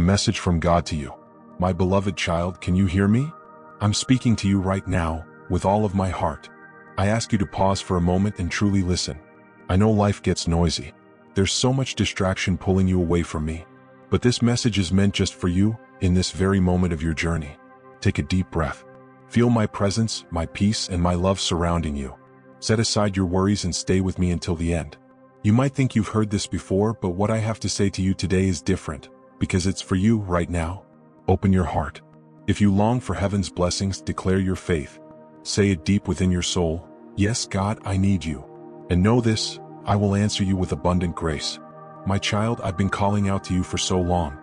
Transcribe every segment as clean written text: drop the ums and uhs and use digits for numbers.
A message from God to you. My beloved child, can you hear me? I'm speaking to you right now, with all of my heart. I ask you to pause for a moment and truly listen. I know life gets noisy. There's so much distraction pulling you away from me. But this message is meant just for you, in this very moment of your journey. Take a deep breath. Feel my presence, my peace, and my love surrounding you. Set aside your worries and stay with me until the end. You might think you've heard this before, but what I have to say to you today is different, because it's for you right now. Open your heart. If you long for heaven's blessings, declare your faith. Say it deep within your soul, yes, God, I need you. And know this, I will answer you with abundant grace. My child, I've been calling out to you for so long.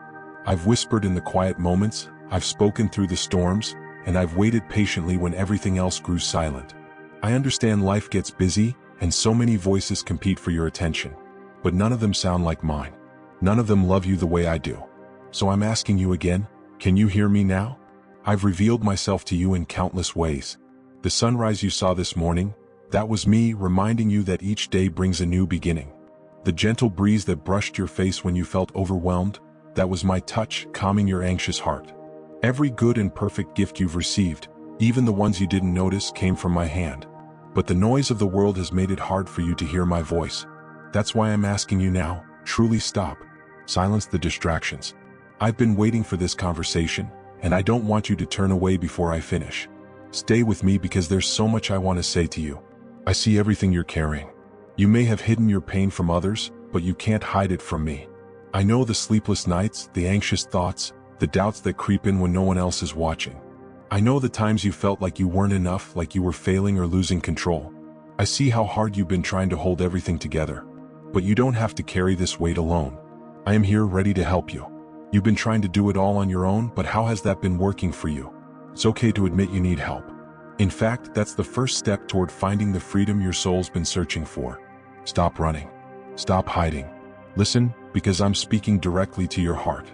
I've whispered in the quiet moments, I've spoken through the storms, and I've waited patiently when everything else grew silent. I understand life gets busy, and so many voices compete for your attention. But none of them sound like mine. None of them love you the way I do. So I'm asking you again, can you hear me now? I've revealed myself to you in countless ways. The sunrise you saw this morning, that was me reminding you that each day brings a new beginning. The gentle breeze that brushed your face when you felt overwhelmed, that was my touch calming your anxious heart. Every good and perfect gift you've received, even the ones you didn't notice, came from my hand. But the noise of the world has made it hard for you to hear my voice. That's why I'm asking you now, truly stop. Silence the distractions. I've been waiting for this conversation, and I don't want you to turn away before I finish. Stay with me because there's so much I want to say to you. I see everything you're carrying. You may have hidden your pain from others, but you can't hide it from me. I know the sleepless nights, the anxious thoughts, the doubts that creep in when no one else is watching. I know the times you felt like you weren't enough, like you were failing or losing control. I see how hard you've been trying to hold everything together. But you don't have to carry this weight alone. I am here ready to help you. You've been trying to do it all on your own, but how has that been working for you? It's okay to admit you need help. In fact, that's the first step toward finding the freedom your soul's been searching for. Stop running. Stop hiding. Listen, because I'm speaking directly to your heart.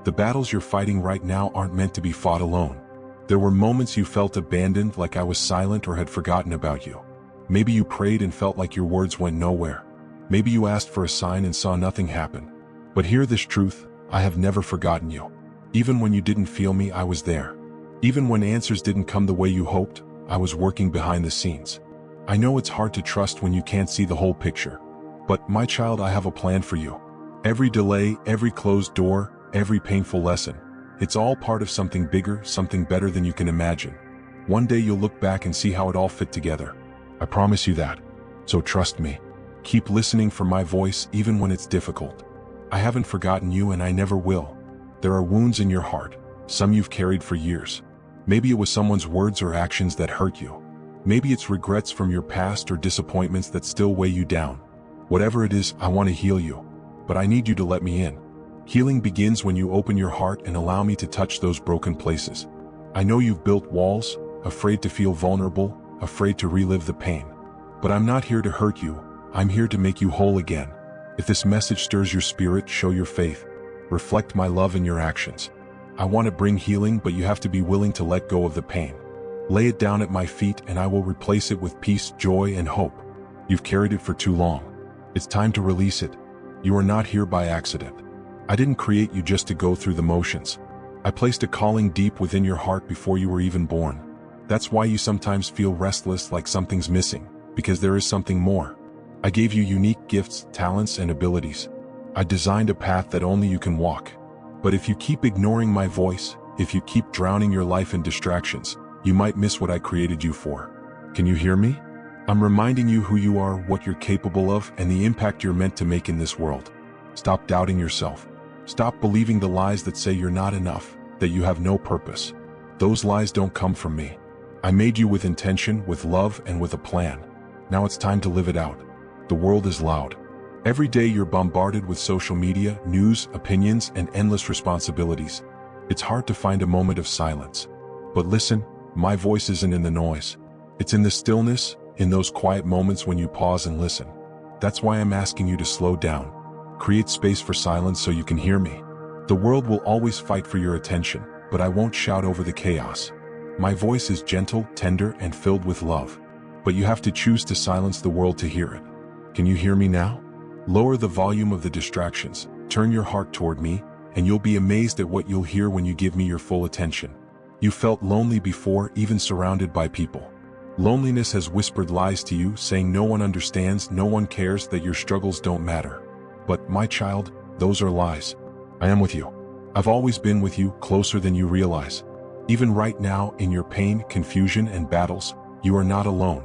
The battles you're fighting right now aren't meant to be fought alone. There were moments you felt abandoned, like I was silent or had forgotten about you. Maybe you prayed and felt like your words went nowhere. Maybe you asked for a sign and saw nothing happen. But hear this truth, I have never forgotten you. Even when you didn't feel me, I was there. Even when answers didn't come the way you hoped, I was working behind the scenes. I know it's hard to trust when you can't see the whole picture. But, my child, I have a plan for you. Every delay, every closed door, every painful lesson, it's all part of something bigger, something better than you can imagine. One day you'll look back and see how it all fit together. I promise you that. So trust me. Keep listening for my voice even when it's difficult. I haven't forgotten you and I never will. There are wounds in your heart, some you've carried for years. Maybe it was someone's words or actions that hurt you. Maybe it's regrets from your past or disappointments that still weigh you down. Whatever it is, I want to heal you. But I need you to let me in. Healing begins when you open your heart and allow me to touch those broken places. I know you've built walls, afraid to feel vulnerable, afraid to relive the pain. But I'm not here to hurt you, I'm here to make you whole again. If this message stirs your spirit, show your faith. Reflect my love in your actions. I want to bring healing, but you have to be willing to let go of the pain. Lay it down at my feet and I will replace it with peace, joy, and hope. You've carried it for too long. It's time to release it. You are not here by accident. I didn't create you just to go through the motions. I placed a calling deep within your heart before you were even born. That's why you sometimes feel restless, like something's missing, because there is something more. I gave you unique gifts, talents, and abilities. I designed a path that only you can walk. But if you keep ignoring my voice, if you keep drowning your life in distractions, you might miss what I created you for. Can you hear me? I'm reminding you who you are, what you're capable of, and the impact you're meant to make in this world. Stop doubting yourself. Stop believing the lies that say you're not enough, that you have no purpose. Those lies don't come from me. I made you with intention, with love, and with a plan. Now it's time to live it out. The world is loud. Every day you're bombarded with social media, news, opinions, and endless responsibilities. It's hard to find a moment of silence. But listen, my voice isn't in the noise. It's in the stillness, in those quiet moments when you pause and listen. That's why I'm asking you to slow down. Create space for silence so you can hear me. The world will always fight for your attention, but I won't shout over the chaos. My voice is gentle, tender, and filled with love. But you have to choose to silence the world to hear it. Can you hear me now? Lower the volume of the distractions, turn your heart toward me, and you'll be amazed at what you'll hear when you give me your full attention. You felt lonely before, even surrounded by people. Loneliness has whispered lies to you, saying no one understands, no one cares, that your struggles don't matter. But, my child, those are lies. I am with you. I've always been with you, closer than you realize. Even right now, in your pain, confusion, and battles, you are not alone.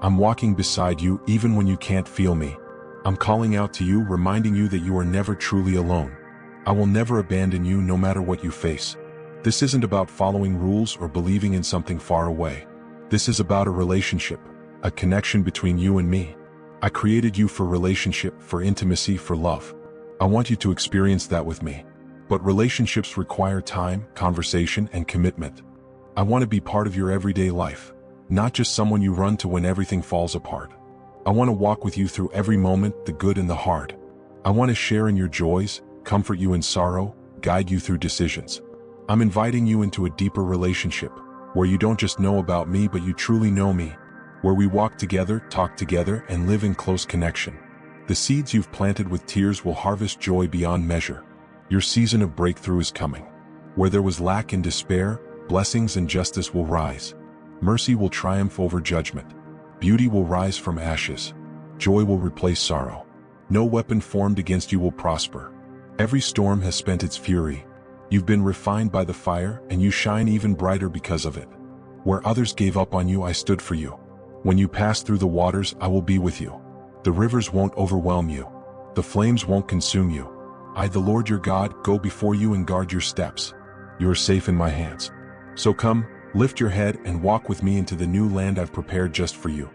I'm walking beside you even when you can't feel me. I'm calling out to you, reminding you that you are never truly alone. I will never abandon you no matter what you face. This isn't about following rules or believing in something far away. This is about a relationship, a connection between you and me. I created you for relationship, for intimacy, for love. I want you to experience that with me. But relationships require time, conversation, and commitment. I want to be part of your everyday life, not just someone you run to when everything falls apart. I want to walk with you through every moment, the good and the hard. I want to share in your joys, comfort you in sorrow, guide you through decisions. I'm inviting you into a deeper relationship, where you don't just know about me but you truly know me, where we walk together, talk together, and live in close connection. The seeds you've planted with tears will harvest joy beyond measure. Your season of breakthrough is coming. Where there was lack and despair, blessings and justice will rise. Mercy will triumph over judgment. Beauty will rise from ashes. Joy will replace sorrow. No weapon formed against you will prosper. Every storm has spent its fury. You've been refined by the fire, and you shine even brighter because of it. Where others gave up on you, I stood for you. When you pass through the waters, I will be with you. The rivers won't overwhelm you. The flames won't consume you. I, the Lord your God, go before you and guard your steps. You are safe in my hands. So come, lift your head and walk with me into the new land I've prepared just for you.